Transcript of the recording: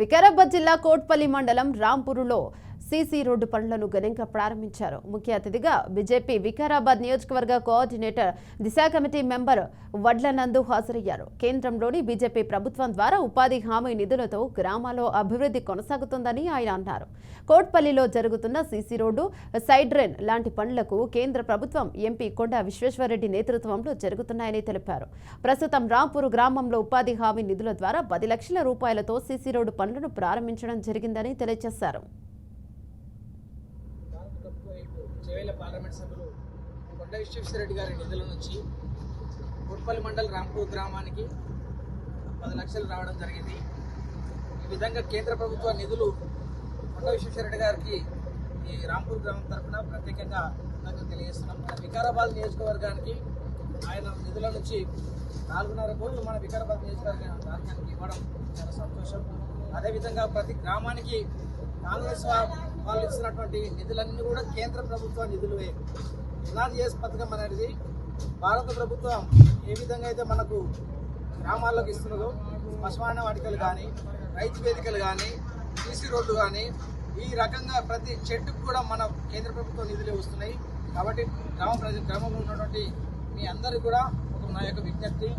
వికారాబాద్ జిల్లా కోట్పల్లి మండలం రాంపూరులో CC road పనులను ఘనంగా ప్రారంభించారు. ముఖ్య అతిథిగా బీజేపీ వికారాబాద్ నియోజకవర్గ కోఆర్డినేటర్ దిశా కమిటీ మెంబర్ వడ్లనందు హాజరయ్యారు. కేంద్రంలోని బీజేపీ ప్రభుత్వం ద్వారా ఉపాధి హామీ నిధులతో గ్రామాల్లో అభివృద్ధి కొనసాగుతుందని ఆయన అన్నారు. కోట్పల్లిలో జరుగుతున్న సీసీ రోడ్డు, సైడ్ డ్రైన్ లాంటి పనులకు కేంద్ర ప్రభుత్వం ఎంపీ కొండా విశ్వేశ్వరరెడ్డి నేతృత్వంలో జరుగుతున్నాయని తెలిపారు. ప్రస్తుతం రాంపూరు గ్రామంలో ఉపాధి హామీ నిధుల ద్వారా 10 లక్షల రూపాయలతో సీసీ రోడ్డు పనులను ప్రారంభించడం జరిగిందని తెలియజేశారు. పార్లమెంట్ సభ్యులు కొండా విశ్వేశ్వరరెడ్డి గారి నిధుల నుంచి కోట్పల్లి మండల్ రాంపూర్ గ్రామానికి 10 లక్షలు రావడం జరిగింది. ఈ విధంగా కేంద్ర ప్రభుత్వ నిధులు కొండా విశ్వేశ్వరరెడ్డి గారికి ఈ రాంపూర్ గ్రామం తరఫున ప్రత్యేకంగా తెలియజేస్తున్నాం. మన వికారాబాద్ నియోజకవర్గానికి ఆయన నిధుల నుంచి 4.5 కోట్లు మన వికారాబాద్ నియోజకవర్గానికి ఇవ్వడం చాలా సంతోషం. అదేవిధంగా ప్రతి గ్రామానికి కాంగ్రెస్ వాళ్ళు ఇచ్చినటువంటి నిధులన్నీ కూడా కేంద్ర ప్రభుత్వ నిధులే. ఎన్ఆర్జీఎస్ పథకం అనేది భారత ప్రభుత్వం ఏ విధంగా అయితే మనకు గ్రామాల్లోకి ఇస్తున్నదో శ్మశాన వాటికలు కానీ, రైతు వేదికలు కానీ, సీసీ రోడ్లు కానీ, ఈ రకంగా ప్రతి చెట్టుకు కూడా మన కేంద్ర ప్రభుత్వ నిధులే వస్తున్నాయి. కాబట్టి గ్రామంలో ఉన్నటువంటి మీ అందరికీ కూడా నా యొక్క విజ్ఞప్తి,